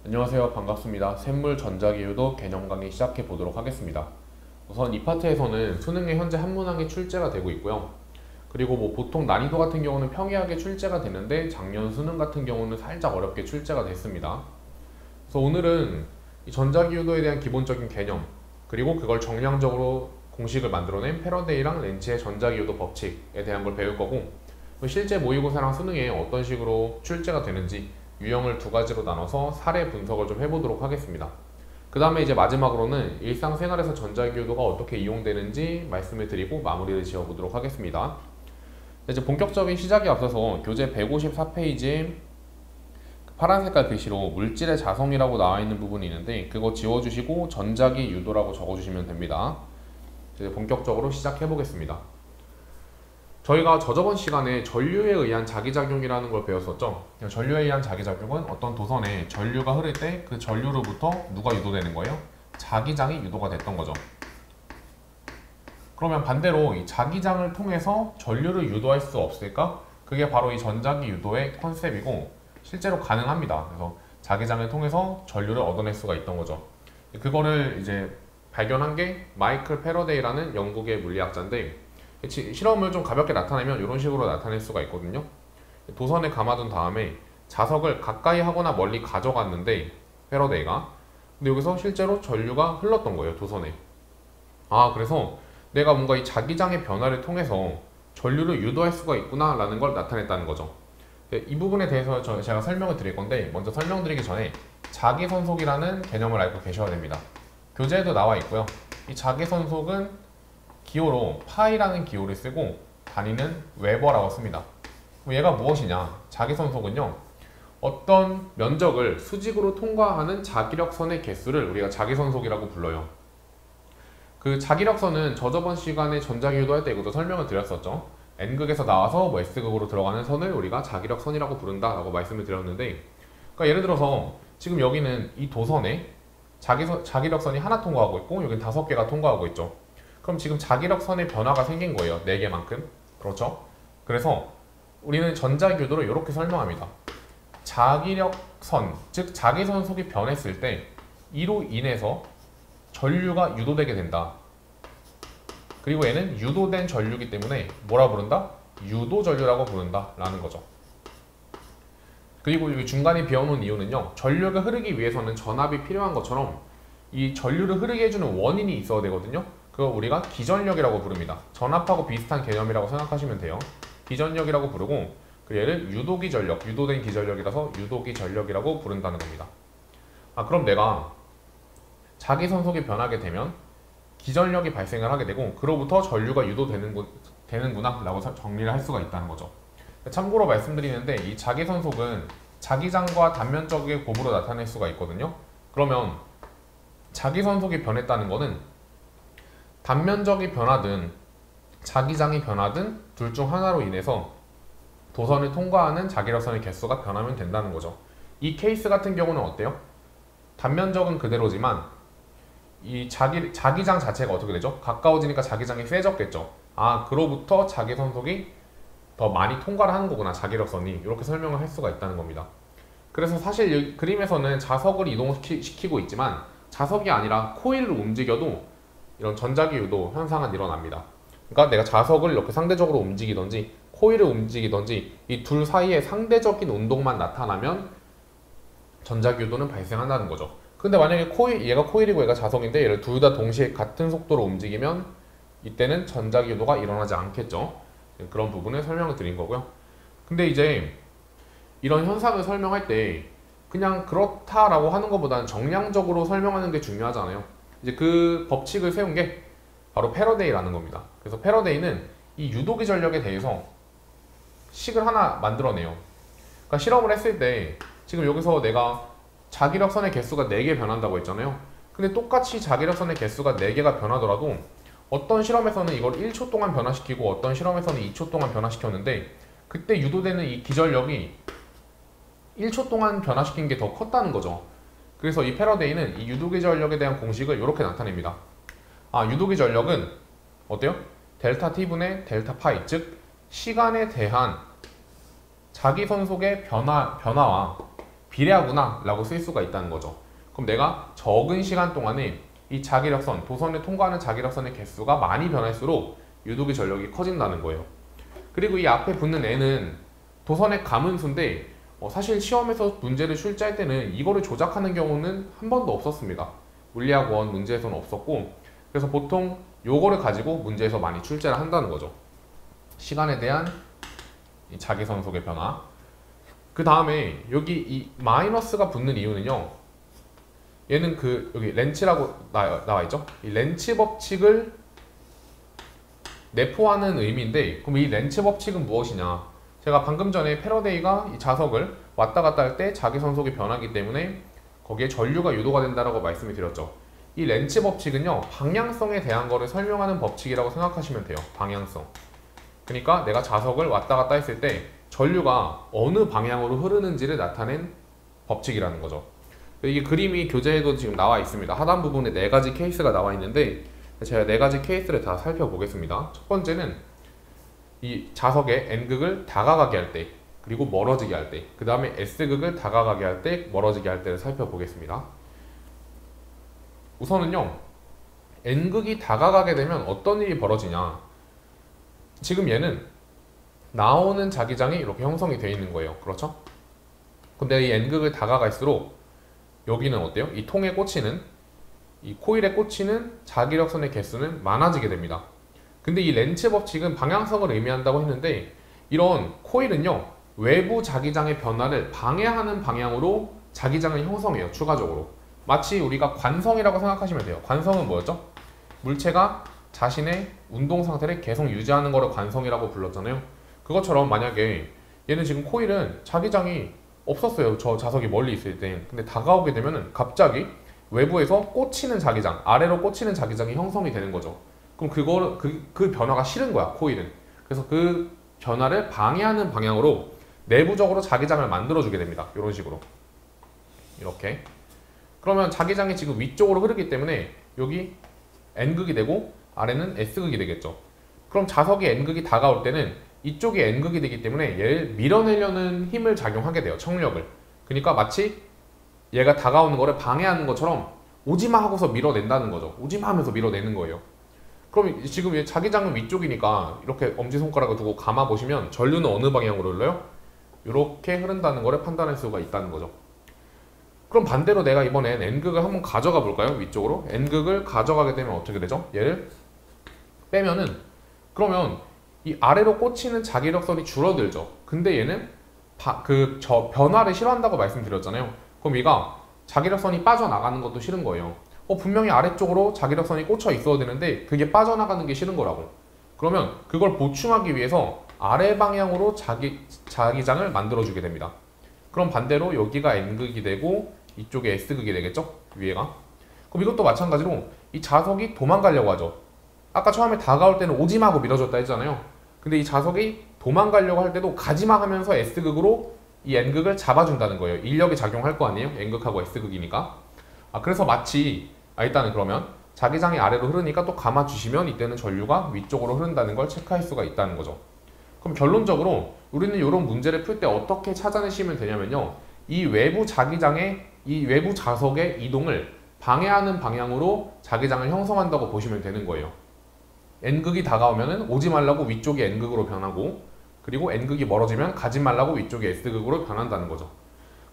안녕하세요. 반갑습니다. 샘물 전자기유도 개념 강의 시작해 보도록 하겠습니다. 우선 이 파트에서는 수능에 현재 한 문항이 출제가 되고 있고요. 그리고 보통 난이도 같은 경우는 평이하게 출제가 되는데 작년 수능 같은 경우는 살짝 어렵게 출제가 됐습니다. 그래서 오늘은 이 전자기유도에 대한 기본적인 개념, 그리고 그걸 정량적으로 공식을 만들어낸 패러데이랑 렌치의 전자기유도 법칙에 대한 걸 배울 거고, 실제 모의고사랑 수능에 어떤 식으로 출제가 되는지 유형을 두 가지로 나눠서 사례 분석을 좀 해보도록 하겠습니다. 그 다음에 이제 마지막으로는 일상생활에서 전자기유도가 어떻게 이용되는지 말씀을 드리고 마무리를 지어보도록 하겠습니다. 이제 본격적인 시작에 앞서서 교재 154페이지에 파란 색깔 글씨로 물질의 자성이라고 나와 있는 부분이 있는데 그거 지워주시고 전자기 유도라고 적어주시면 됩니다. 이제 본격적으로 시작해 보겠습니다. 저희가 저저번 시간에 전류에 의한 자기작용이라는 걸 배웠었죠. 전류에 의한 자기작용은 어떤 도선에 전류가 흐를 때 그 전류로부터 누가 유도되는 거예요? 자기장이 유도가 됐던 거죠. 그러면 반대로 이 자기장을 통해서 전류를 유도할 수 없을까? 그게 바로 이 전자기 유도의 컨셉이고 실제로 가능합니다. 그래서 자기장을 통해서 전류를 얻어낼 수가 있던 거죠. 그거를 이제 발견한 게 마이클 패러데이라는 영국의 물리학자인데, 실험을 좀 가볍게 나타내면 이런 식으로 나타낼 수가 있거든요. 도선에 감아둔 다음에 자석을 가까이 하거나 멀리 가져갔는데 패러데이가, 근데 여기서 실제로 전류가 흘렀던 거예요, 도선에. 그래서 내가 뭔가 이 자기장의 변화를 통해서 전류를 유도할 수가 있구나 라는 걸 나타냈다는 거죠. 이 부분에 대해서 제가 설명을 드릴 건데, 먼저 설명드리기 전에 자기선속이라는 개념을 알고 계셔야 됩니다. 교재에도 나와 있고요. 이 자기선속은 기호로 파이라는 기호를 쓰고 단위는 웨버라고 씁니다. 얘가 무엇이냐? 자기선속은요, 어떤 면적을 수직으로 통과하는 자기력선의 개수를 우리가 자기선속이라고 불러요. 그 자기력선은 저번 시간에 전자기유도 할 때 이것도 설명을 드렸었죠. N극에서 나와서 S극으로 들어가는 선을 우리가 자기력선이라고 부른다 라고 말씀을 드렸는데, 그러니까 예를 들어서 지금 여기는 이 도선에 자기력선이 하나 통과하고 있고 여기는 5개가 통과하고 있죠. 그럼 지금 자기력선의 변화가 생긴 거예요. 4개만큼. 그렇죠? 그래서 우리는 전자기유도를 이렇게 설명합니다. 자기력선, 즉 자기선속이 변했을 때 이로 인해서 전류가 유도되게 된다. 그리고 얘는 유도된 전류이기 때문에 뭐라 부른다? 유도전류라고 부른다 라는 거죠. 그리고 여기 중간에 비워놓은 이유는요, 전류가 흐르기 위해서는 전압이 필요한 것처럼 이 전류를 흐르게 해주는 원인이 있어야 되거든요. 그거 우리가 기전력이라고 부릅니다. 전압하고 비슷한 개념이라고 생각하시면 돼요. 기전력이라고 부르고, 그 얘를 유도기전력, 유도된 기전력이라서 유도기전력이라고 부른다는 겁니다. 그럼 내가 자기선속이 변하게 되면 기전력이 발생을 하게 되고 그로부터 전류가 유도되는구나 라고 정리를 할 수가 있다는 거죠. 참고로 말씀드리는데 이 자기선속은 자기장과 단면적의 곱으로 나타낼 수가 있거든요. 그러면 자기선속이 변했다는 거는 단면적이 변하든 자기장이 변하든 둘 중 하나로 인해서 도선을 통과하는 자기력선의 개수가 변하면 된다는 거죠. 이 케이스 같은 경우는 어때요? 단면적은 그대로지만 이 자기장 자체가 어떻게 되죠? 가까워지니까 자기장이 세졌겠죠. 그로부터 자기선속이 더 많이 통과를 하는 거구나, 자기력선이. 이렇게 설명을 할 수가 있다는 겁니다. 그래서 사실 이 그림에서는 자석을 이동시키고 있지만 자석이 아니라 코일을 움직여도 이런 전자기유도 현상은 일어납니다. 그러니까 내가 자석을 이렇게 상대적으로 움직이든지 코일을 움직이든지 이 둘 사이에 상대적인 운동만 나타나면 전자기유도는 발생한다는 거죠. 근데 만약에 얘가 코일이고 얘가 자석인데 얘를 둘 다 동시에 같은 속도로 움직이면 이때는 전자기유도가 일어나지 않겠죠. 그런 부분을 설명을 드린 거고요. 근데 이제 이런 현상을 설명할 때 그냥 그렇다라고 하는 것보다는 정량적으로 설명하는 게 중요하잖아요. 이제 그 법칙을 세운 게 바로 패러데이라는 겁니다. 그래서 패러데이는 이 유도기 전력에 대해서 식을 하나 만들어내요. 그러니까 실험을 했을 때 지금 여기서 내가 자기력선의 개수가 4개 변한다고 했잖아요. 근데 똑같이 자기력선의 개수가 4개가 변하더라도 어떤 실험에서는 이걸 1초 동안 변화시키고 어떤 실험에서는 2초 동안 변화시켰는데 그때 유도되는 이 기전력이 1초 동안 변화시킨 게 더 컸다는 거죠. 그래서 이 패러데이는 이 유도기 전력에 대한 공식을 이렇게 나타냅니다. 유도기 전력은 어때요? 델타 t분의 델타 파이, 즉 시간에 대한 자기선속의 변화와 비례하구나 라고 쓸 수가 있다는 거죠. 그럼 내가 적은 시간 동안에 이 자기력선, 도선을 통과하는 자기력선의 개수가 많이 변할수록 유도기 전력이 커진다는 거예요. 그리고 이 앞에 붙는 N은 도선의 가문수인데 사실 시험에서 문제를 출제할 때는 이거를 조작하는 경우는 한 번도 없었습니다. 물리학 원 문제에서는 없었고, 그래서 보통 요거를 가지고 문제에서 많이 출제를 한다는 거죠. 시간에 대한 이 자기선속의 변화. 그 다음에 여기 이 마이너스가 붙는 이유는요, 얘는 여기 렌츠라고 나와 있죠? 이 렌츠 법칙을 내포하는 의미인데, 그럼 이 렌츠 법칙은 무엇이냐? 제가 방금 전에 패러데이가 이 자석을 왔다 갔다 할 때 자기선속이 변하기 때문에 거기에 전류가 유도가 된다라고 말씀을 드렸죠. 이 렌츠 법칙은요, 방향성에 대한 거를 설명하는 법칙이라고 생각하시면 돼요. 방향성. 그러니까 내가 자석을 왔다 갔다 했을 때 전류가 어느 방향으로 흐르는지를 나타낸 법칙이라는 거죠. 이게 그림이 교재에도 지금 나와 있습니다. 하단 부분에 4가지 케이스가 나와 있는데 제가 4가지 케이스를 다 살펴보겠습니다. 첫 번째는 이 자석의 N극을 다가가게 할 때, 그리고 멀어지게 할 때, 그 다음에 S극을 다가가게 할 때, 멀어지게 할 때를 살펴보겠습니다. 우선은요, N극이 다가가게 되면 어떤 일이 벌어지냐. 지금 얘는 나오는 자기장이 이렇게 형성이 되어 있는 거예요. 그렇죠? 근데 이 N극을 다가갈수록 여기는 어때요? 이 통에 꽂히는, 이 코일에 꽂히는 자기력선의 개수는 많아지게 됩니다. 근데 이 렌츠 법칙은 방향성을 의미한다고 했는데, 이런 코일은요, 외부 자기장의 변화를 방해하는 방향으로 자기장을 형성해요. 추가적으로. 마치 우리가 관성이라고 생각하시면 돼요. 관성은 뭐였죠? 물체가 자신의 운동 상태를 계속 유지하는 거를 관성이라고 불렀잖아요. 그것처럼 만약에 얘는 지금 코일은 자기장이 없었어요. 저 자석이 멀리 있을 때. 근데 다가오게 되면은 갑자기 외부에서 꽂히는 자기장, 아래로 꽂히는 자기장이 형성이 되는 거죠. 그럼 그 변화가 싫은 거야, 코일은. 그래서 그 변화를 방해하는 방향으로 내부적으로 자기장을 만들어주게 됩니다. 이런 식으로. 이렇게. 그러면 자기장이 지금 위쪽으로 흐르기 때문에 여기 N극이 되고 아래는 S극이 되겠죠. 그럼 자석이 N극이 다가올 때는 이쪽이 N극이 되기 때문에 얘를 밀어내려는 힘을 작용하게 돼요. 청력을. 그러니까 마치 얘가 다가오는 거를 방해하는 것처럼 오지마 하고서 밀어낸다는 거죠. 오지마 하면서 밀어내는 거예요. 그럼 지금 자기장은 위쪽이니까 이렇게 엄지손가락을 두고 감아보시면 전류는 어느 방향으로 흘러요? 이렇게 흐른다는 거를 판단할 수가 있다는 거죠. 그럼 반대로 내가 이번엔 N극을 한번 가져가 볼까요? 위쪽으로. N극을 가져가게 되면 어떻게 되죠? 얘를 빼면은, 그러면 이 아래로 꽂히는 자기력선이 줄어들죠. 근데 얘는 변화를 싫어한다고 말씀드렸잖아요. 그럼 얘가 자기력선이 빠져나가는 것도 싫은 거예요. 분명히 아래쪽으로 자기력선이 꽂혀 있어야 되는데 그게 빠져나가는 게 싫은 거라고. 그러면 그걸 보충하기 위해서 아래 방향으로 자기장을 만들어주게 됩니다. 그럼 반대로 여기가 N극이 되고 이쪽에 S극이 되겠죠? 위에가. 그럼 이것도 마찬가지로 이 자석이 도망가려고 하죠. 아까 처음에 다가올 때는 오지마 하고 밀어줬다 했잖아요. 근데 이 자석이 도망가려고 할 때도 가지마 하면서 S극으로 이 N극을 잡아준다는 거예요. 인력이 작용할 거 아니에요? N극하고 S극이니까. 그래서 마치 일단은 그러면 자기장이 아래로 흐르니까 또 감아주시면 이때는 전류가 위쪽으로 흐른다는 걸 체크할 수가 있다는 거죠. 그럼 결론적으로 우리는 이런 문제를 풀 때 어떻게 찾아내시면 되냐면요, 이 외부 자기장의, 이 외부 자석의 이동을 방해하는 방향으로 자기장을 형성한다고 보시면 되는 거예요. N극이 다가오면은 오지 말라고 위쪽이 N극으로 변하고, 그리고 N극이 멀어지면 가지 말라고 위쪽이 S극으로 변한다는 거죠.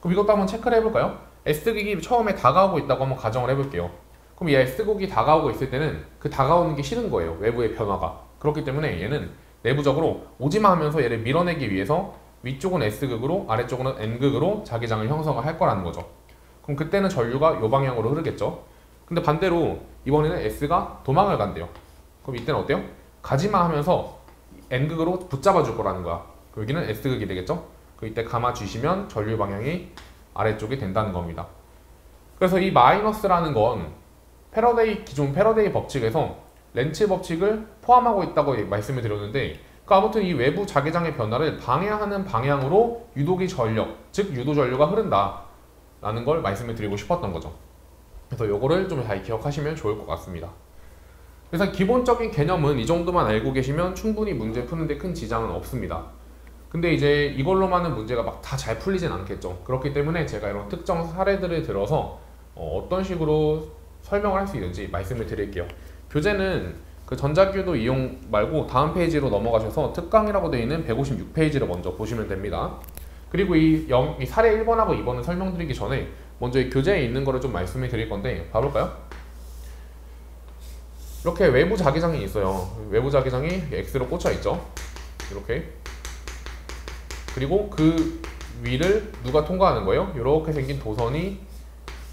그럼 이것도 한번 체크를 해볼까요? S극이 처음에 다가오고 있다고 한번 가정을 해볼게요. 그럼 이 S극이 다가오고 있을 때는 그 다가오는 게 싫은 거예요. 외부의 변화가. 그렇기 때문에 얘는 내부적으로 오지마 하면서 얘를 밀어내기 위해서 위쪽은 S극으로 아래쪽은 N극으로 자기장을 형성을 할 거라는 거죠. 그럼 그때는 전류가 이 방향으로 흐르겠죠. 근데 반대로 이번에는 S가 도망을 간대요. 그럼 이때는 어때요? 가지마 하면서 N극으로 붙잡아 줄 거라는 거야. 여기는 S극이 되겠죠. 이때 감아 주시면 전류 방향이 아래쪽이 된다는 겁니다. 그래서 이 마이너스라는 건 기존 패러데이 법칙에서 렌츠 법칙을 포함하고 있다고 말씀을 드렸는데, 아무튼 이 외부 자기장의 변화를 방해하는 방향으로 유도기 전력, 즉 유도 전류가 흐른다 라는 걸 말씀을 드리고 싶었던 거죠. 그래서 요거를 좀 잘 기억하시면 좋을 것 같습니다. 그래서 기본적인 개념은 이 정도만 알고 계시면 충분히 문제 푸는데 큰 지장은 없습니다. 근데 이제 이걸로만은 문제가 막 다 잘 풀리진 않겠죠. 그렇기 때문에 제가 이런 특정 사례들을 들어서 어떤 식으로 설명을 할 수 있는지 말씀을 드릴게요. 교재는 그 전자규도 이용 말고 다음 페이지로 넘어가셔서 특강이라고 되어 있는 156페이지를 먼저 보시면 됩니다. 그리고 이 사례 1번하고 2번을 설명드리기 전에 먼저 이 교재에 있는 거를 좀 말씀을 드릴 건데 봐볼까요? 이렇게 외부 자기장이 있어요. 외부 자기장이 X로 꽂혀 있죠. 이렇게. 그리고 그 위를 누가 통과하는 거예요? 이렇게 생긴 도선이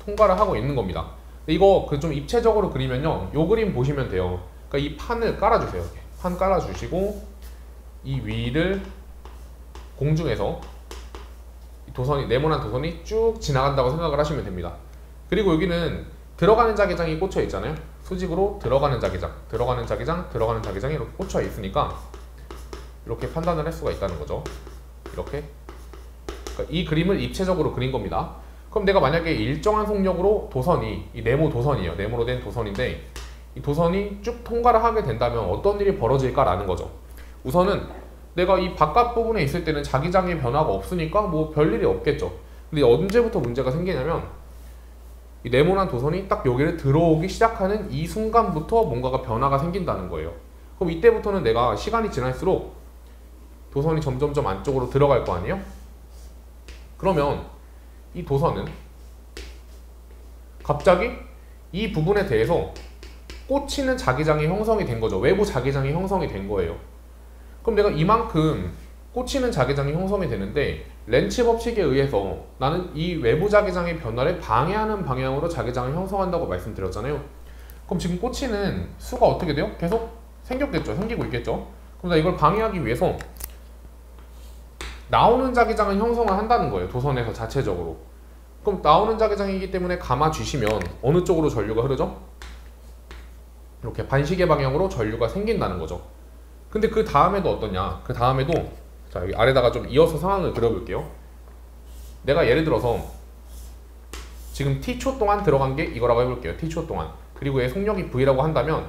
통과를 하고 있는 겁니다. 이거 그 좀 입체적으로 그리면요, 요 그림 보시면 돼요. 그러니까 이 판을 깔아주세요. 이렇게. 판 깔아주시고 이 위를 공중에서 도선이, 네모난 도선이 쭉 지나간다고 생각을 하시면 됩니다. 그리고 여기는 들어가는 자기장이 꽂혀 있잖아요. 수직으로 들어가는 자기장, 들어가는 자기장, 들어가는 자기장이 이렇게 꽂혀 있으니까 이렇게 판단을 할 수가 있다는 거죠. 이렇게. 그러니까 이 그림을 입체적으로 그린 겁니다. 그럼 내가 만약에 일정한 속력으로 도선이, 이 네모 도선이에요. 네모로 된 도선인데 이 도선이 쭉 통과를 하게 된다면 어떤 일이 벌어질까라는 거죠. 우선은 내가 이 바깥 부분에 있을 때는 자기장의 변화가 없으니까 뭐 별일이 없겠죠. 근데 언제부터 문제가 생기냐면 이 네모난 도선이 딱 여기를 들어오기 시작하는 이 순간부터 뭔가가 변화가 생긴다는 거예요. 그럼 이때부터는 내가 시간이 지날수록 도선이 점점점 안쪽으로 들어갈 거 아니에요? 그러면 이 도선은 갑자기 이 부분에 대해서 꽂히는 자기장이 형성이 된 거죠. 외부 자기장이 형성이 된 거예요. 그럼 내가 이만큼 꽂히는 자기장이 형성이 되는데 렌치 법칙에 의해서 나는 이 외부 자기장의 변화를 방해하는 방향으로 자기장을 형성한다고 말씀드렸잖아요. 그럼 지금 꽂히는 수가 어떻게 돼요? 계속 생겼겠죠. 생기고 있겠죠. 그럼 나 이걸 방해하기 위해서 나오는 자기장을 형성을 한다는 거예요. 도선에서 자체적으로. 그럼 나오는 자기장이기 때문에 감아주시면 어느 쪽으로 전류가 흐르죠? 이렇게 반시계 방향으로 전류가 생긴다는 거죠. 근데 그 다음에도 어떠냐? 그 다음에도 자, 여기 아래다가 좀 이어서 상황을 그려볼게요. 내가 예를 들어서 지금 t초 동안 들어간 게 이거라고 해볼게요. t초 동안. 그리고 얘 속력이 v라고 한다면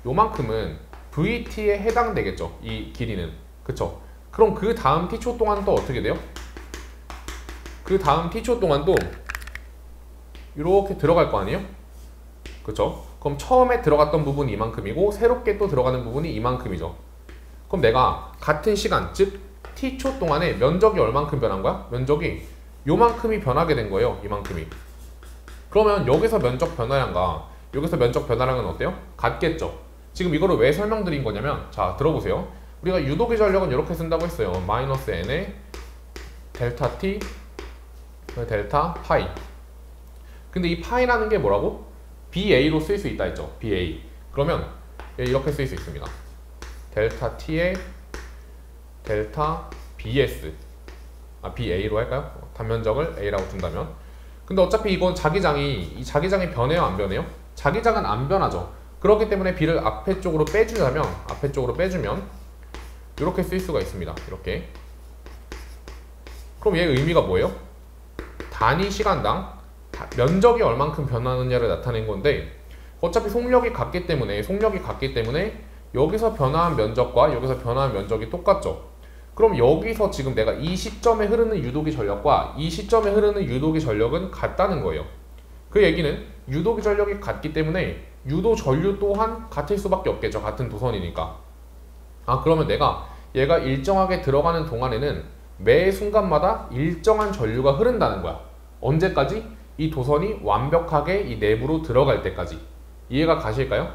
요만큼은 vt에 해당되겠죠. 이 길이는. 그쵸? 그럼 그 다음 t초 동안 또 어떻게 돼요? 그 다음 t초 동안도 이렇게 들어갈 거 아니에요? 그쵸? 그럼 처음에 들어갔던 부분이 이만큼이고 새롭게 또 들어가는 부분이 이만큼이죠. 그럼 내가 같은 시간, 즉 t초 동안에 면적이 얼만큼 변한 거야? 면적이 요만큼이 변하게 된 거예요. 이만큼이. 그러면 여기서 면적 변화량과 여기서 면적 변화량은 어때요? 같겠죠. 지금 이거를 왜 설명드린 거냐면 자, 들어보세요. 우리가 유도기 전력은 이렇게 쓴다고 했어요. 마이너스 n에 델타 t 델타 파이. 근데 이 파이라는 게 뭐라고? BA로 쓸 수 있다 했죠. BA. 그러면 이렇게 쓸 수 있습니다. 델타 t에 델타 BS. BA로 할까요? 단면적을 A라고 둔다면. 근데 어차피 이건 이 자기장이 변해요, 안 변해요? 자기장은 안 변하죠. 그렇기 때문에 B를 앞에 쪽으로 빼주면 이렇게 쓸 수가 있습니다. 이렇게. 그럼 얘 의미가 뭐예요? 단위 시간당 면적이 얼만큼 변하느냐를 나타낸 건데 어차피 속력이 같기 때문에 여기서 변화한 면적과 여기서 변화한 면적이 똑같죠. 그럼 여기서 지금 내가 이 시점에 흐르는 유도기 전력과 이 시점에 흐르는 유도기 전력은 같다는 거예요. 그 얘기는 유도기 전력이 같기 때문에 유도 전류 또한 같을 수밖에 없겠죠. 같은 도선이니까. 그러면 내가 얘가 일정하게 들어가는 동안에는 매 순간마다 일정한 전류가 흐른다는 거야. 언제까지? 이 도선이 완벽하게 이 내부로 들어갈 때까지. 이해가 가실까요?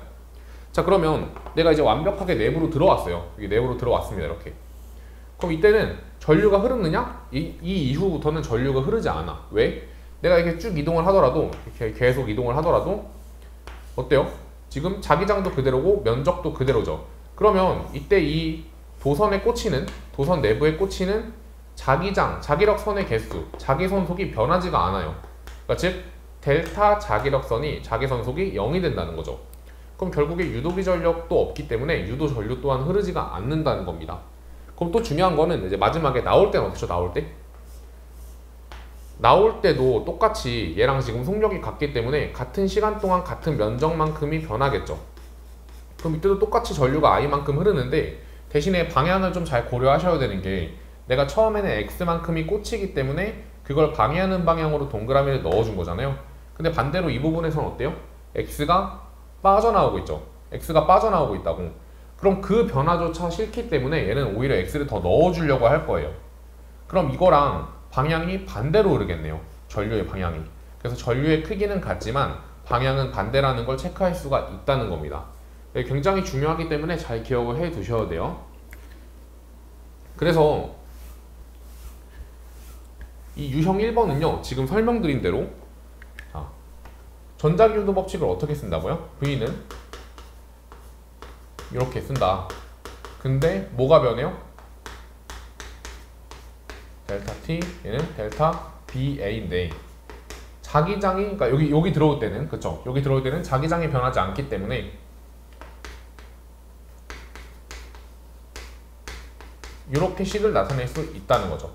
자, 그러면 내가 이제 완벽하게 내부로 들어왔어요. 여기 내부로 들어왔습니다. 이렇게. 그럼 이때는 전류가 흐르느냐? 이 이후부터는 전류가 흐르지 않아. 왜? 내가 이렇게 쭉 이동을 하더라도, 이렇게 계속 이동을 하더라도 어때요? 지금 자기장도 그대로고 면적도 그대로죠. 그러면 이때 이 도선 내부에 꽂히는 자기력선의 개수, 자기선속이 변하지가 않아요. 그러니까 즉 델타 자기선속이 0이 된다는 거죠. 그럼 결국에 유도기 전력도 없기 때문에 유도 전류 또한 흐르지가 않는다는 겁니다. 그럼 또 중요한 거는 이제 마지막에 나올 때는 어떻죠? 나올 때도 똑같이 얘랑 지금 속력이 같기 때문에 같은 시간 동안 같은 면적만큼이 변하겠죠. 그럼 이때도 똑같이 전류가 I만큼 흐르는데 대신에 방향을 좀 잘 고려하셔야 되는 게 내가 처음에는 x만큼이 꽂히기 때문에 그걸 방해하는 방향으로 동그라미를 넣어준 거잖아요. 근데 반대로 이 부분에서는 어때요? x가 빠져나오고 있죠. x가 빠져나오고 있다고. 그럼 그 변화조차 싫기 때문에 얘는 오히려 x를 더 넣어주려고 할 거예요. 그럼 이거랑 방향이 반대로 흐르겠네요. 전류의 방향이. 그래서 전류의 크기는 같지만 방향은 반대라는 걸 체크할 수가 있다는 겁니다. 굉장히 중요하기 때문에 잘 기억을 해 두셔야 돼요. 그래서 이 유형 1번은요, 지금 설명드린 대로 전자기울도 법칙을 어떻게 쓴다고요? V는 이렇게 쓴다. 근데 뭐가 변해요? 델타 T, 얘는 델타 BA인데 자기장이, 그러니까 여기 들어올 때는, 그쵸? 여기 들어올 때는 자기장이 변하지 않기 때문에 이렇게 식을 나타낼 수 있다는 거죠.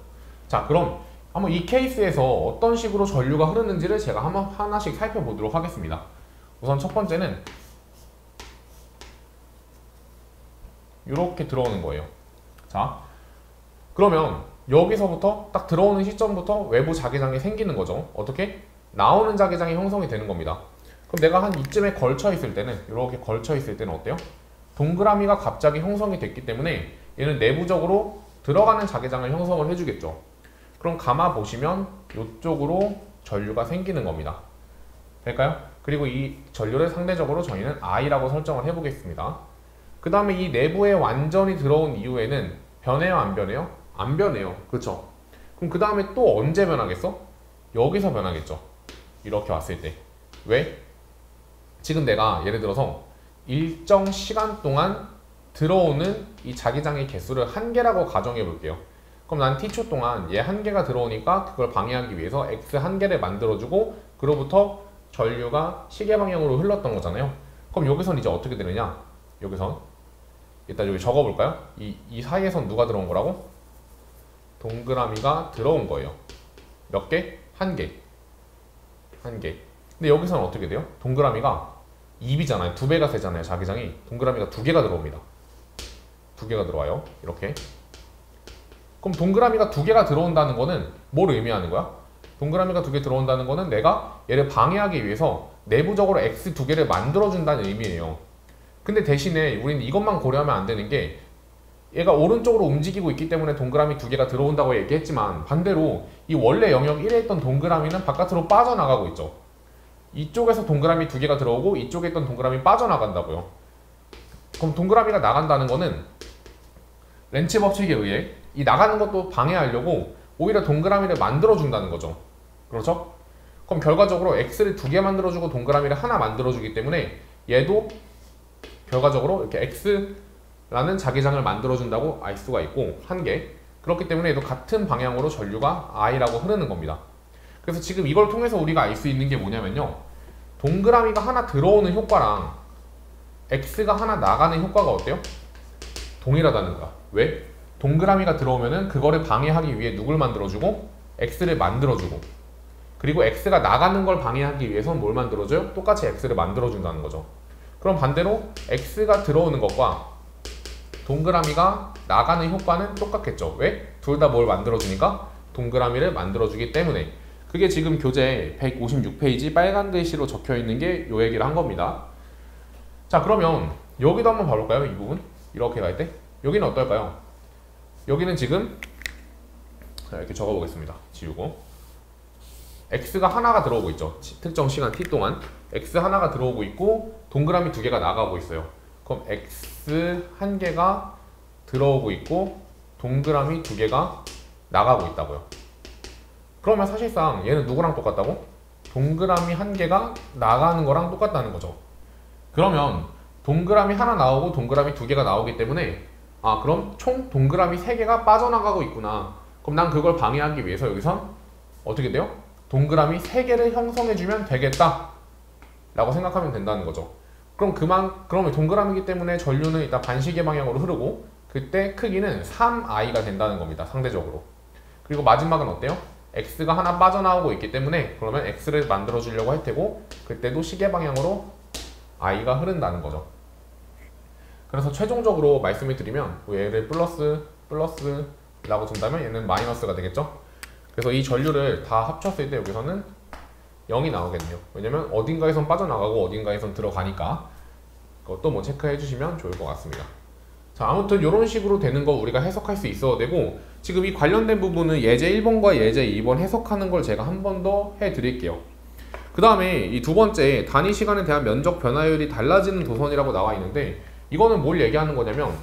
자, 그럼 한번 이 케이스에서 어떤 식으로 전류가 흐르는지를 제가 한번 하나씩 살펴보도록 하겠습니다. 우선 첫 번째는 이렇게 들어오는 거예요. 자, 그러면 여기서부터 딱 들어오는 시점부터 외부 자기장이 생기는 거죠. 어떻게? 나오는 자기장이 형성이 되는 겁니다. 그럼 내가 한 이쯤에 걸쳐 있을 때는, 이렇게 걸쳐 있을 때는 어때요? 동그라미가 갑자기 형성이 됐기 때문에 얘는 내부적으로 들어가는 자기장을 형성을 해주겠죠. 그럼 감아 보시면 이쪽으로 전류가 생기는 겁니다. 될까요? 그리고 이 전류를 상대적으로 저희는 I라고 설정을 해보겠습니다. 그 다음에 이 내부에 완전히 들어온 이후에는 변해요, 안 변해요? 안 변해요. 그렇죠? 그럼 그 다음에 또 언제 변하겠어? 여기서 변하겠죠. 이렇게 왔을 때. 왜? 지금 내가 예를 들어서 일정 시간 동안 들어오는 이 자기장의 개수를 한 개라고 가정해 볼게요. 그럼 난 t초 동안 얘 한 개가 들어오니까 그걸 방해하기 위해서 x 한 개를 만들어주고 그로부터 전류가 시계 방향으로 흘렀던 거잖아요. 그럼 여기선 이제 어떻게 되느냐? 여기선 일단 여기 적어볼까요? 이 사이에선 누가 들어온 거라고? 동그라미가 들어온 거예요. 몇 개? 한 개. 한 개. 근데 여기서는 어떻게 돼요? 동그라미가 2이잖아요. 2배가 세잖아요. 자기장이. 동그라미가 2개가 들어옵니다. 2개가 들어와요. 이렇게. 그럼 동그라미가 2개가 들어온다는 거는 뭘 의미하는 거야? 동그라미가 2개 들어온다는 거는 내가 얘를 방해하기 위해서 내부적으로 x 2개를 만들어준다는 의미예요. 근데 대신에 우리는 이것만 고려하면 안 되는 게 얘가 오른쪽으로 움직이고 있기 때문에 동그라미 2개가 들어온다고 얘기했지만 반대로 이 원래 영역 1에 있던 동그라미는 바깥으로 빠져나가고 있죠. 이쪽에서 동그라미 2개가 들어오고 이쪽에 있던 동그라미 빠져나간다고요. 그럼 동그라미가 나간다는 거는 렌치 법칙에 의해 이 나가는 것도 방해하려고 오히려 동그라미를 만들어준다는 거죠. 그렇죠? 그럼 결과적으로 x를 2개 만들어주고 동그라미를 하나 만들어주기 때문에 얘도 결과적으로 이렇게 x라는 자기장을 만들어준다고 알 수가 있고 한 개. 그렇기 때문에 얘도 같은 방향으로 전류가 i라고 흐르는 겁니다. 그래서 지금 이걸 통해서 우리가 알 수 있는 게 뭐냐면요. 동그라미가 하나 들어오는 효과랑 x가 하나 나가는 효과가 어때요? 동일하다는 거야. 왜? 동그라미가 들어오면은 그거를 방해하기 위해 누굴 만들어주고 x를 만들어주고 그리고 x가 나가는 걸 방해하기 위해서는 뭘 만들어줘요? 똑같이 x를 만들어준다는 거죠. 그럼 반대로 x가 들어오는 것과 동그라미가 나가는 효과는 똑같겠죠. 왜? 둘 다 뭘 만들어주니까? 동그라미를 만들어주기 때문에. 그게 지금 교재 156페이지 빨간 글씨로 적혀있는 게 요 얘기를 한 겁니다. 자, 그러면 여기도 한번 봐볼까요? 이 부분 이렇게 갈 때 여기는 어떨까요? 여기는 지금 자, 이렇게 적어보겠습니다. 지우고 x가 하나가 들어오고 있죠. 특정 시간 t 동안 x 하나가 들어오고 있고 동그라미 2개가 나가고 있어요. 그럼 x 한 개가 들어오고 있고 동그라미 2개가 나가고 있다고요. 그러면 사실상 얘는 누구랑 똑같다고? 동그라미 한 개가 나가는 거랑 똑같다는 거죠. 그러면 동그라미 하나 나오고 동그라미 2개가 나오기 때문에 그럼 총 동그라미 3개가 빠져나가고 있구나. 그럼 난 그걸 방해하기 위해서 여기선 어떻게 돼요? 동그라미 3개를 형성해주면 되겠다 라고 생각하면 된다는 거죠. 그러면 동그라미이기 때문에 전류는 일단 반시계 방향으로 흐르고 그때 크기는 3i가 된다는 겁니다. 상대적으로. 그리고 마지막은 어때요? x가 하나 빠져나오고 있기 때문에 그러면 x를 만들어 주려고 할 테고 그때도 시계 방향으로 i가 흐른다는 거죠. 그래서 최종적으로 말씀을 드리면 얘를 플러스 라고 둔다면 얘는 마이너스가 되겠죠. 그래서 이 전류를 다 합쳤을 때 여기서는 0이 나오겠네요. 왜냐면 어딘가에선 빠져나가고 어딘가에선 들어가니까 그것도 뭐 체크해 주시면 좋을 것 같습니다. 자, 아무튼 이런 식으로 되는 거 우리가 해석할 수 있어야 되고, 지금 이 관련된 부분은 예제 1번과 예제 2번 해석하는 걸 제가 한 번 더 해드릴게요. 그 다음에 이 두 번째, 단위 시간에 대한 면적 변화율이 달라지는 도선이라고 나와 있는데, 이거는 뭘 얘기하는 거냐면,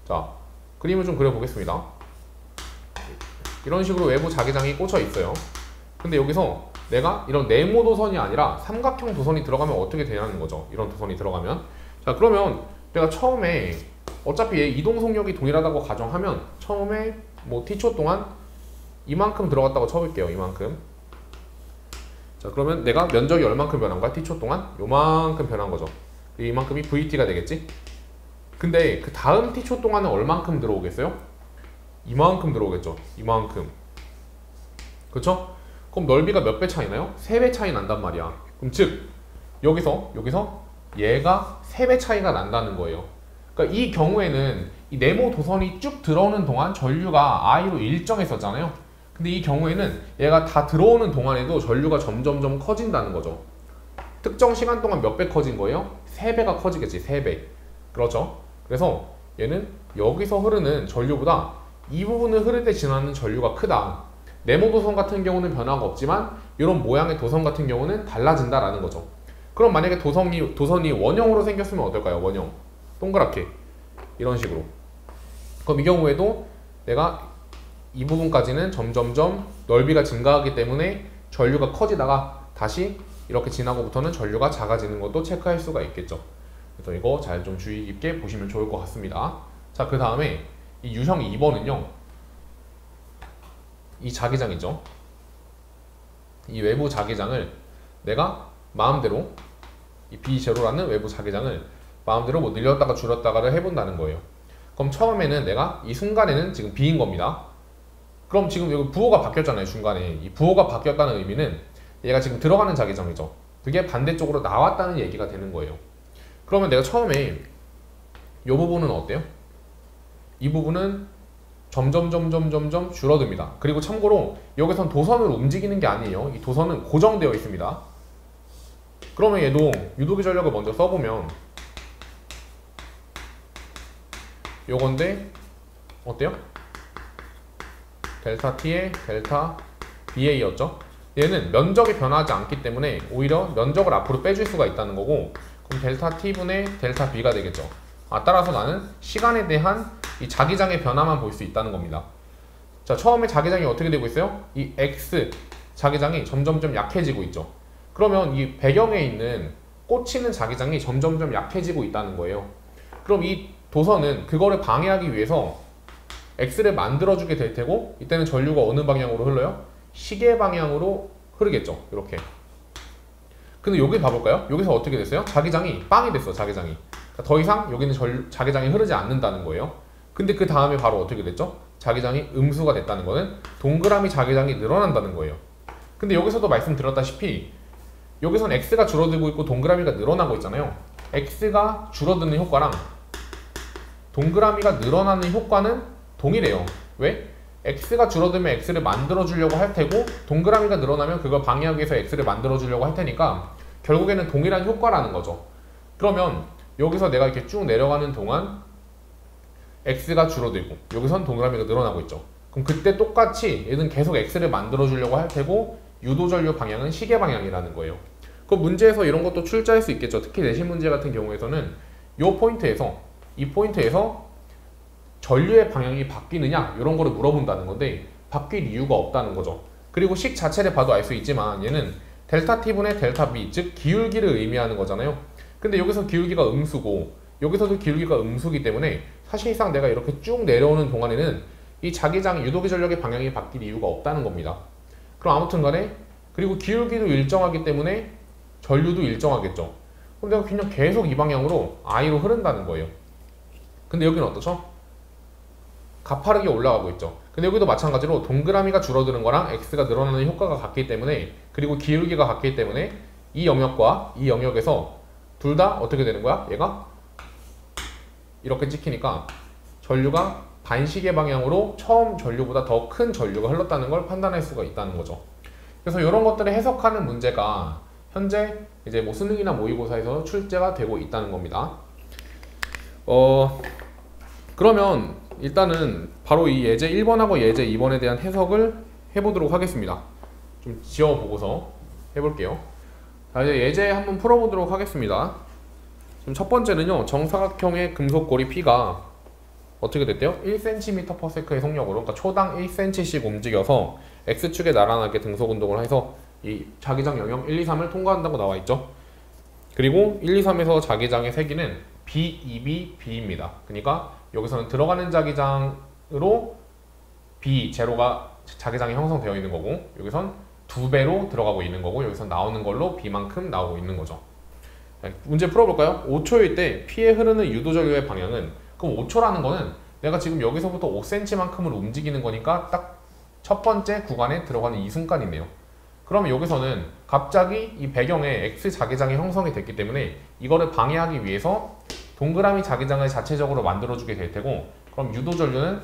자, 그림을 좀 그려보겠습니다. 이런 식으로 외부 자기장이 꽂혀 있어요. 근데 여기서 내가 이런 네모 도선이 아니라 삼각형 도선이 들어가면 어떻게 되냐는 거죠. 이런 도선이 들어가면. 자, 그러면 내가 처음에 어차피 얘 이동 속력이 동일하다고 가정하면 처음에 뭐 t초 동안 이만큼 들어갔다고 쳐볼게요. 이만큼. 자, 그러면 내가 면적이 얼만큼 변한 거야? t초 동안 요만큼 변한 거죠. 이만큼이 vt가 되겠지? 근데 그 다음 t초 동안은 얼만큼 들어오겠어요? 이만큼 들어오겠죠. 이만큼. 그쵸? 그럼 넓이가 몇 배 차이 나요? 3배 차이 난단 말이야. 그럼 즉 여기서 얘가 3배 차이가 난다는 거예요. 그러니까 이 경우에는 이 네모 도선이 쭉 들어오는 동안 전류가 I로 일정했었잖아요. 근데 이 경우에는 얘가 다 들어오는 동안에도 전류가 점점점 커진다는 거죠. 특정 시간 동안 몇 배 커진 거예요? 3배가 커지겠지. 3배. 그렇죠? 그래서 얘는 여기서 흐르는 전류보다 이 부분을 흐를 때 지나는 전류가 크다. 네모 도선 같은 경우는 변화가 없지만 이런 모양의 도선 같은 경우는 달라진다라는 거죠. 그럼 만약에 도선이 원형으로 생겼으면 어떨까요? 원형. 동그랗게. 이런 식으로. 그럼 이 경우에도 내가 이 부분까지는 점점점 넓이가 증가하기 때문에 전류가 커지다가 다시 이렇게 지나고부터는 전류가 작아지는 것도 체크할 수가 있겠죠. 그래서 이거 잘 좀 주의 깊게 보시면 좋을 것 같습니다. 자, 그 다음에 이 유형 2번은요. 이 자기장이죠. 이 외부 자기장을 내가 마음대로 이 B0라는 외부 자기장을 마음대로 뭐 늘렸다가 줄였다가를 해본다는 거예요. 그럼 처음에는 내가 이 순간에는 지금 B인 겁니다. 그럼 지금 여기 부호가 바뀌었잖아요. 중간에 이 부호가 바뀌었다는 의미는 얘가 지금 들어가는 자기장이죠. 그게 반대쪽으로 나왔다는 얘기가 되는 거예요. 그러면 내가 처음에 이 부분은 어때요? 이 부분은 점점 줄어듭니다. 그리고 참고로 여기선 도선을 움직이는 게 아니에요. 이 도선은 고정되어 있습니다. 그러면 얘도 유도기 전력을 먼저 써보면 요건데 어때요? 델타 T에 델타 BA였죠. 얘는 면적이 변하지 않기 때문에 오히려 면적을 앞으로 빼줄 수가 있다는 거고, 그럼 델타 T분의 델타 B가 되겠죠. 따라서 나는 시간에 대한 이 자기장의 변화만 볼 수 있다는 겁니다. 자, 처음에 자기장이 어떻게 되고 있어요? 이 X 자기장이 점점점 약해지고 있죠. 그러면 이 배경에 있는 꽂히는 자기장이 점점점 약해지고 있다는 거예요. 그럼 이 도선은 그거를 방해하기 위해서 X를 만들어주게 될 테고, 이때는 전류가 어느 방향으로 흘러요? 시계 방향으로 흐르겠죠. 이렇게. 근데 여기 봐볼까요? 여기서 어떻게 됐어요? 자기장이 빵이 됐어. 자기장이. 그러니까 더 이상 여기는 자기장이 흐르지 않는다는 거예요. 근데 그 다음에 바로 어떻게 됐죠? 자기장이 음수가 됐다는 거는 동그라미 자기장이 늘어난다는 거예요. 근데 여기서도 말씀드렸다시피 여기선 X가 줄어들고 있고 동그라미가 늘어나고 있잖아요. X가 줄어드는 효과랑 동그라미가 늘어나는 효과는 동일해요. 왜? X가 줄어들면 X를 만들어주려고 할 테고, 동그라미가 늘어나면 그걸 방해하기 위해서 X를 만들어주려고 할 테니까 결국에는 동일한 효과라는 거죠. 그러면 여기서 내가 이렇게 쭉 내려가는 동안 X가 줄어들고 여기선 동그라미가 늘어나고 있죠. 그럼 그때 똑같이 얘는 계속 X를 만들어주려고 할 테고 유도전류 방향은 시계 방향이라는 거예요. 그 문제에서 이런 것도 출제할 수 있겠죠. 특히 내신 문제 같은 경우에서는 이 포인트에서 전류의 방향이 바뀌느냐 이런 거를 물어본다는 건데 바뀔 이유가 없다는 거죠. 그리고 식 자체를 봐도 알 수 있지만 얘는 델타 T분의 델타 B, 즉 기울기를 의미하는 거잖아요. 근데 여기서 기울기가 음수고 여기서도 기울기가 음수기 때문에 사실상 내가 이렇게 쭉 내려오는 동안에는 이 자기장 유도기 전력의 방향이 바뀔 이유가 없다는 겁니다. 그럼 아무튼 간에 그리고 기울기도 일정하기 때문에 전류도 일정하겠죠. 그럼 내가 그냥 계속 이 방향으로 I로 흐른다는 거예요. 근데 여기는 어떻죠? 가파르게 올라가고 있죠. 근데 여기도 마찬가지로 동그라미가 줄어드는 거랑 X가 늘어나는 효과가 같기 때문에, 그리고 기울기가 같기 때문에 이 영역과 이 영역에서 둘 다 어떻게 되는 거야? 얘가 이렇게 찍히니까 전류가 반시계 방향으로 처음 전류보다 더 큰 전류가 흘렀다는 걸 판단할 수가 있다는 거죠. 그래서 이런 것들을 해석하는 문제가 현재 이제 뭐 수능이나 모의고사에서 출제가 되고 있다는 겁니다. 그러면 일단은 바로 이 예제 1번하고 예제 2번에 대한 해석을 해보도록 하겠습니다. 좀 지어보고서 해볼게요. 자, 이제 예제 한번 풀어보도록 하겠습니다. 지금 첫 번째는요, 정사각형의 금속고리 P가 어떻게 됐대요? 1cm/s의 속력으로, 그러니까 초당 1cm씩 움직여서 X축에 나란하게 등속 운동을 해서 이 자기장 영역 1, 2, 3을 통과한다고 나와 있죠. 그리고 1, 2, 3에서 자기장의 세기는 B, 2B, B입니다. 그러니까 여기서는 들어가는 자기장으로 B, 제로가 자기장이 형성되어 있는 거고, 여기선 2배로 들어가고 있는 거고, 여기서 나오는 걸로 B만큼 나오고 있는 거죠. 문제 풀어볼까요? 5초일 때 P에 흐르는 유도전류의 방향은, 그럼 5초라는 거는 내가 지금 여기서부터 5cm만큼을 움직이는 거니까 딱 첫 번째 구간에 들어가는 이 순간이네요. 그러면 여기서는 갑자기 이 배경에 X 자기장이 형성이 됐기 때문에 이거를 방해하기 위해서 동그라미 자기장을 자체적으로 만들어주게 될 테고, 그럼 유도전류는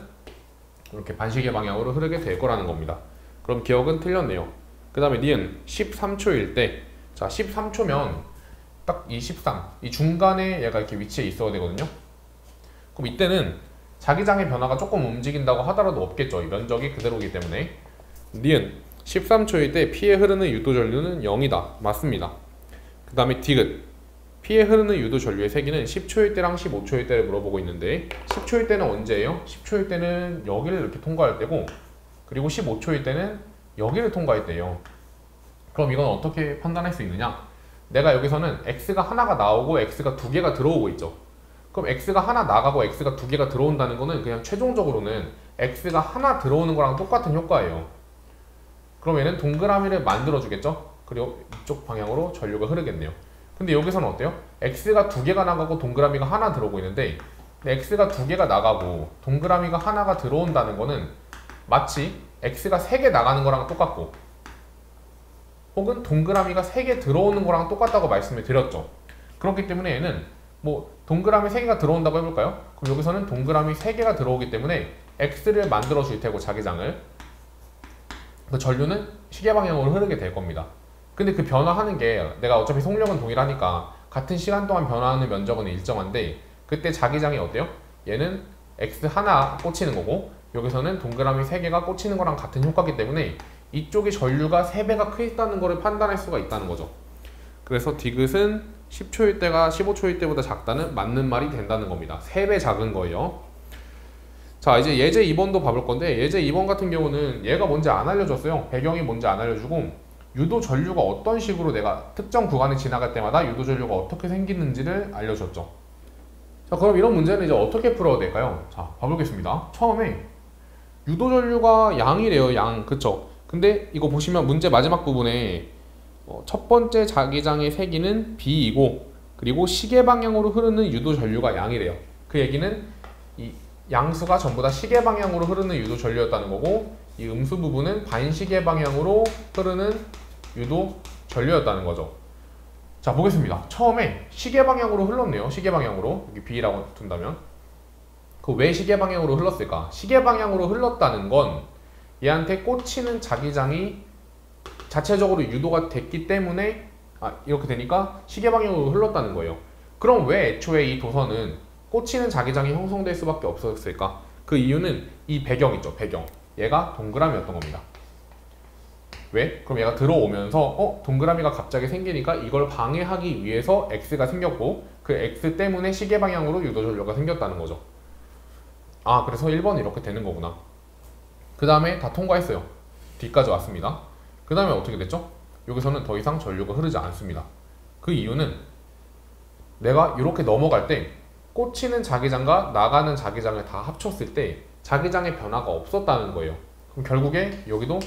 이렇게 반시계 방향으로 흐르게 될 거라는 겁니다. 그럼 기억은 틀렸네요. 그 다음에 니은 13초일 때, 자 13초면 딱 이 13, 이 중간에 얘가 이렇게 위치해 있어야 되거든요. 그럼 이때는 자기장의 변화가 조금 움직인다고 하더라도 없겠죠. 이 면적이 그대로이기 때문에. 니은 13초일 때 P에 흐르는 유도전류는 0이다. 맞습니다. 그 다음에 디귿 P에 흐르는 유도전류의 세기는 10초일 때랑 15초일 때를 물어보고 있는데, 10초일 때는 언제예요? 10초일 때는 여기를 이렇게 통과할 때고, 그리고 15초일 때는 여기를 통과할 때예요. 그럼 이건 어떻게 판단할 수 있느냐? 내가 여기서는 X가 하나가 나오고 X가 두 개가 들어오고 있죠. 그럼 X가 하나 나가고 X가 두 개가 들어온다는 거는 그냥 최종적으로는 X가 하나 들어오는 거랑 똑같은 효과예요. 그럼 얘는 동그라미를 만들어 주겠죠? 그리고 이쪽 방향으로 전류가 흐르겠네요. 근데 여기서는 어때요? X가 두 개가 나가고 동그라미가 하나 들어오고 있는데, X가 두 개가 나가고 동그라미가 하나가 들어온다는 거는 마치 X가 세 개 나가는 거랑 똑같고, 혹은 동그라미가 세 개 들어오는 거랑 똑같다고 말씀을 드렸죠. 그렇기 때문에 얘는 뭐 동그라미 3개가 들어온다고 해볼까요? 그럼 여기서는 동그라미 3개가 들어오기 때문에 X를 만들어 줄 테고 자기장을, 그 전류는 시계 방향으로 흐르게 될 겁니다. 근데 그 변화하는 게 내가 어차피 속력은 동일하니까 같은 시간 동안 변화하는 면적은 일정한데, 그때 자기장이 어때요? 얘는 X 하나 꽂히는 거고 여기서는 동그라미 3개가 꽂히는 거랑 같은 효과이기 때문에 이쪽이 전류가 3배가 크다는 거를 판단할 수가 있다는 거죠. 그래서 디귿은 10초일 때가 15초일 때보다 작다는 맞는 말이 된다는 겁니다. 3배 작은 거예요. 자, 이제 예제 2번도 봐볼 건데, 예제 2번 같은 경우는 얘가 뭔지 안 알려줬어요. 배경이 뭔지 안 알려주고, 유도 전류가 어떤 식으로 내가 특정 구간을 지나갈 때마다 유도 전류가 어떻게 생기는지를 알려줬죠. 자, 그럼 이런 문제는 이제 어떻게 풀어야 될까요? 자, 봐보겠습니다. 처음에 유도 전류가 양이래요. 양. 그쵸? 근데 이거 보시면 문제 마지막 부분에 첫 번째 자기장의 세기는 B이고, 그리고 시계 방향으로 흐르는 유도 전류가 양이래요. 그 얘기는 이 양수가 전부 다 시계 방향으로 흐르는 유도 전류였다는 거고, 이 음수 부분은 반시계 방향으로 흐르는 유도 전류였다는 거죠. 자, 보겠습니다. 처음에 시계 방향으로 흘렀네요. 시계 방향으로. 여기 B라고 둔다면. 그 왜 시계 방향으로 흘렀을까? 시계 방향으로 흘렀다는 건 얘한테 꽂히는 자기장이 자체적으로 유도가 됐기 때문에 이렇게 되니까 시계 방향으로 흘렀다는 거예요. 그럼 왜 애초에 이 도선은 꽂히는 자기장이 형성될 수밖에 없었을까? 그 이유는 이 배경 있죠. 배경. 얘가 동그라미였던 겁니다. 왜? 그럼 얘가 들어오면서 동그라미가 갑자기 생기니까 이걸 방해하기 위해서 X가 생겼고, 그 X 때문에 시계 방향으로 유도 전류가 생겼다는 거죠. 아, 그래서 1번은 이렇게 되는 거구나. 그 다음에 다 통과했어요. D까지 왔습니다. 그 다음에 어떻게 됐죠? 여기서는 더 이상 전류가 흐르지 않습니다. 그 이유는 내가 이렇게 넘어갈 때 꽂히는 자기장과 나가는 자기장을 다 합쳤을 때 자기장의 변화가 없었다는 거예요. 그럼 결국에 여기도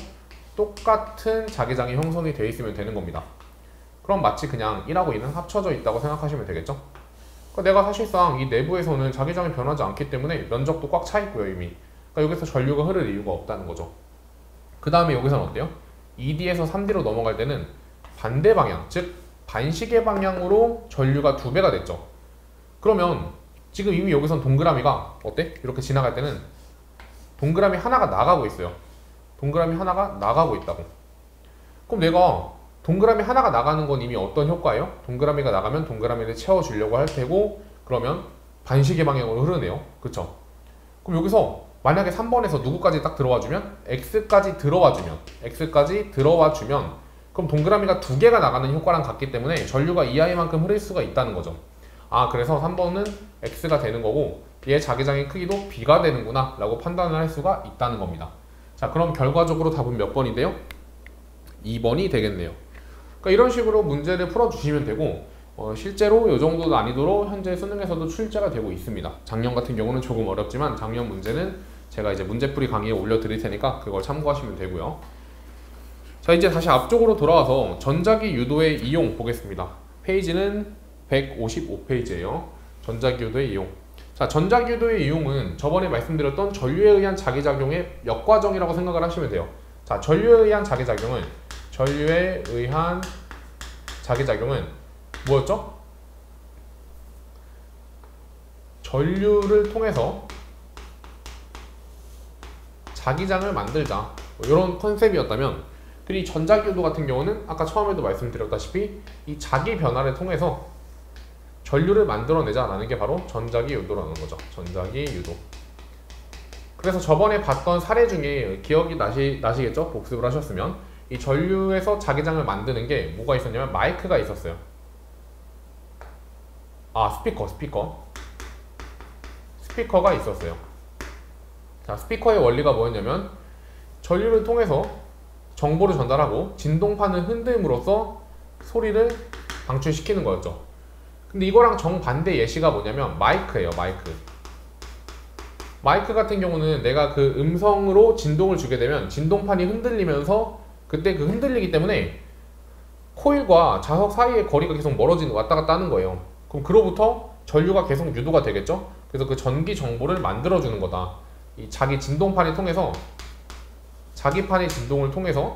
똑같은 자기장이 형성이 되어 있으면 되는 겁니다. 그럼 마치 그냥 1하고 2는 합쳐져 있다고 생각하시면 되겠죠? 그러니까 내가 사실상 이 내부에서는 자기장이 변하지 않기 때문에 면적도 꽉 차 있고요, 이미. 그러니까 여기서 전류가 흐를 이유가 없다는 거죠. 그 다음에 여기서는 어때요? 2D에서 3D로 넘어갈 때는 반대 방향, 즉 반시계 방향으로 전류가 2배가 됐죠. 그러면 지금 이미 여기선 동그라미가 어때? 이렇게 지나갈 때는 동그라미 하나가 나가고 있어요. 동그라미 하나가 나가고 있다고. 그럼 내가 동그라미 하나가 나가는 건 이미 어떤 효과예요? 동그라미가 나가면 동그라미를 채워주려고 할 테고, 그러면 반시계 방향으로 흐르네요. 그쵸? 그럼 여기서 만약에 3번에서 누구까지 딱 들어와주면 x까지 들어와주면 그럼 동그라미가 두 개가 나가는 효과랑 같기 때문에 전류가 이 아이만큼 흐를 수가 있다는 거죠. 그래서 3번은 x가 되는 거고 얘 자기장의 크기도 b가 되는구나 라고 판단을 할 수가 있다는 겁니다. 자, 그럼 결과적으로 답은 몇 번이 돼요? 2번이 되겠네요. 그러니까 이런 식으로 문제를 풀어주시면 되고, 실제로 이 정도 난이도로 현재 수능에서도 출제가 되고 있습니다. 작년 같은 경우는 조금 어렵지만 작년 문제는 제가 이제 문제풀이 강의에 올려드릴 테니까 그걸 참고하시면 되고요. 자, 이제 다시 앞쪽으로 돌아와서 전자기 유도의 이용 보겠습니다. 페이지는 155페이지예요. 전자기 유도의 이용. 자, 전자기 유도의 이용은 저번에 말씀드렸던 전류에 의한 자기작용의 역과정이라고 생각을 하시면 돼요. 자, 전류에 의한 자기작용은 뭐였죠? 전류를 통해서 자기장을 만들자, 이런 컨셉이었다면, 그리고 전자기유도 같은 경우는 아까 처음에도 말씀드렸다시피 이 자기 변화를 통해서 전류를 만들어내자 라는 게 바로 전자기유도라는 거죠. 전자기유도. 그래서 저번에 봤던 사례 중에 기억이 나시겠죠? 복습을 하셨으면 이 전류에서 자기장을 만드는 게 뭐가 있었냐면 마이크가 있었어요. 스피커가 있었어요. 자, 스피커의 원리가 뭐였냐면 전류를 통해서 정보를 전달하고 진동판을 흔듦으로써 소리를 방출시키는 거였죠. 근데 이거랑 정반대 예시가 뭐냐면 마이크예요. 마이크 같은 경우는 내가 그 음성으로 진동을 주게 되면 진동판이 흔들리면서 그때 그 흔들리기 때문에 코일과 자석 사이의 거리가 계속 왔다 갔다 하는 거예요. 그럼 그로부터 전류가 계속 유도가 되겠죠? 그래서 그 전기 정보를 만들어주는 거다. 이 자기 진동판을 통해서, 자기판의 진동을 통해서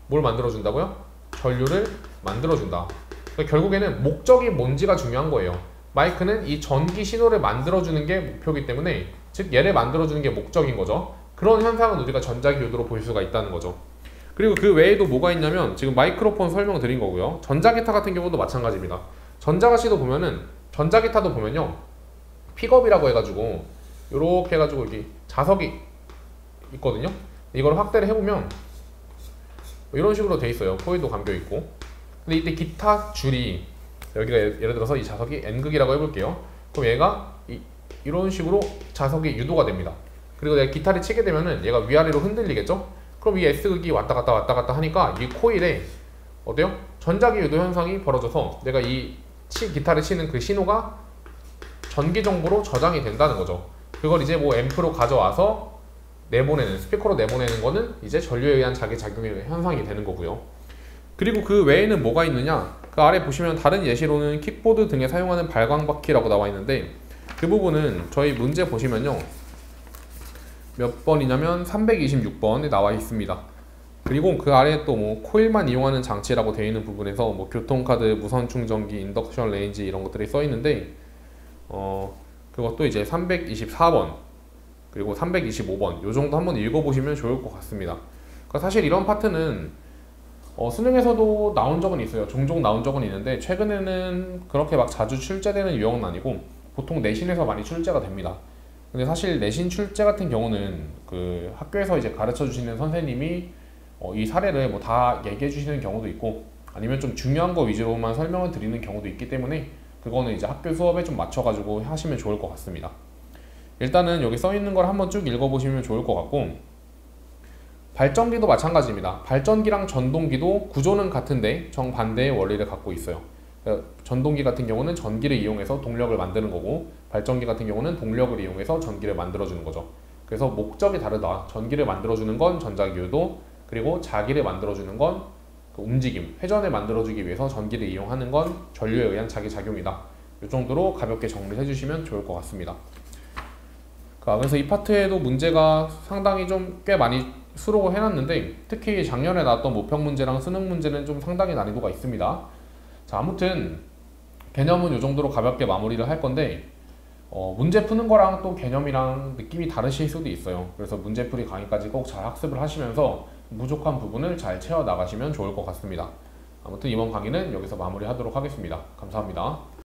뭘 만들어준다고요? 전류를 만들어준다. 그러니까 결국에는 목적이 뭔지가 중요한 거예요. 마이크는 이 전기 신호를 만들어주는 게 목표이기 때문에, 즉 얘를 만들어주는 게 목적인 거죠. 그런 현상은 우리가 전자기유도로 볼 수가 있다는 거죠. 그리고 그 외에도 뭐가 있냐면 지금 마이크로폰 설명드린 거고요. 전자기타 같은 경우도 마찬가지입니다. 전자가시도 보면은, 전자기타도 보면요, 픽업이라고 해가지고 요렇게 해가지고 여기 자석이 있거든요. 이걸 확대를 해보면 이런 식으로 돼 있어요. 코일도 감겨 있고. 근데 이때 기타 줄이, 여기가 예를 들어서 이 자석이 N극이라고 해볼게요. 그럼 얘가 이런 식으로 자석이 유도가 됩니다. 그리고 내가 기타를 치게 되면은 얘가 위아래로 흔들리겠죠? 그럼 이 S극이 왔다 갔다 하니까 이 코일에 어때요? 전자기 유도 현상이 벌어져서 내가 이 기타를 치는 그 신호가 전기 정보로 저장이 된다는 거죠. 그걸 이제 뭐 앰프로 가져와서 스피커로 내보내는 거는 이제 전류에 의한 자기작용의 현상이 되는 거고요. 그리고 그 외에는 뭐가 있느냐? 그 아래 보시면 다른 예시로는 킥보드 등에 사용하는 발광바퀴라고 나와 있는데, 그 부분은 저희 문제 보시면요, 몇 번이냐면 326번에 나와 있습니다. 그리고 그 아래 또 뭐 코일만 이용하는 장치라고 되어 있는 부분에서 뭐 교통카드, 무선 충전기, 인덕션 레인지 이런 것들이 써 있는데, 그것도 이제 324번 그리고 325번 요 정도 한번 읽어보시면 좋을 것 같습니다. 그러니까 사실 이런 파트는 수능에서도 나온 적은 있어요. 종종 나온 적은 있는데 최근에는 그렇게 막 자주 출제되는 유형은 아니고 보통 내신에서 많이 출제가 됩니다. 근데 사실 내신 출제 같은 경우는 그 학교에서 이제 가르쳐 주시는 선생님이 이 사례를 뭐 다 얘기해 주시는 경우도 있고, 아니면 좀 중요한 거 위주로만 설명을 드리는 경우도 있기 때문에 그거는 이제 학교 수업에 좀 맞춰가지고 하시면 좋을 것 같습니다. 일단은 여기 써 있는 걸 한번 쭉 읽어보시면 좋을 것 같고, 발전기도 마찬가지입니다. 발전기랑 전동기도 구조는 같은데 정반대의 원리를 갖고 있어요. 전동기 같은 경우는 전기를 이용해서 동력을 만드는 거고, 발전기 같은 경우는 동력을 이용해서 전기를 만들어주는 거죠. 그래서 목적이 다르다. 전기를 만들어주는 건 전자기유도, 그리고 자기를 만들어주는 건 그 움직임, 회전을 만들어주기 위해서 전기를 이용하는 건 전류에 의한 자기작용이다. 이 정도로 가볍게 정리를 해주시면 좋을 것 같습니다. 그래서 이 파트에도 문제가 상당히 좀 꽤 많이 수록을 해놨는데, 특히 작년에 나왔던 모평 문제랑 수능 문제는 좀 상당히 난이도가 있습니다. 자, 아무튼 개념은 이 정도로 가볍게 마무리를 할 건데, 문제 푸는 거랑 또 개념이랑 느낌이 다르실 수도 있어요. 그래서 문제풀이 강의까지 꼭 잘 학습을 하시면서 부족한 부분을 잘 채워 나가시면 좋을 것 같습니다. 아무튼 이번 강의는 여기서 마무리하도록 하겠습니다. 감사합니다.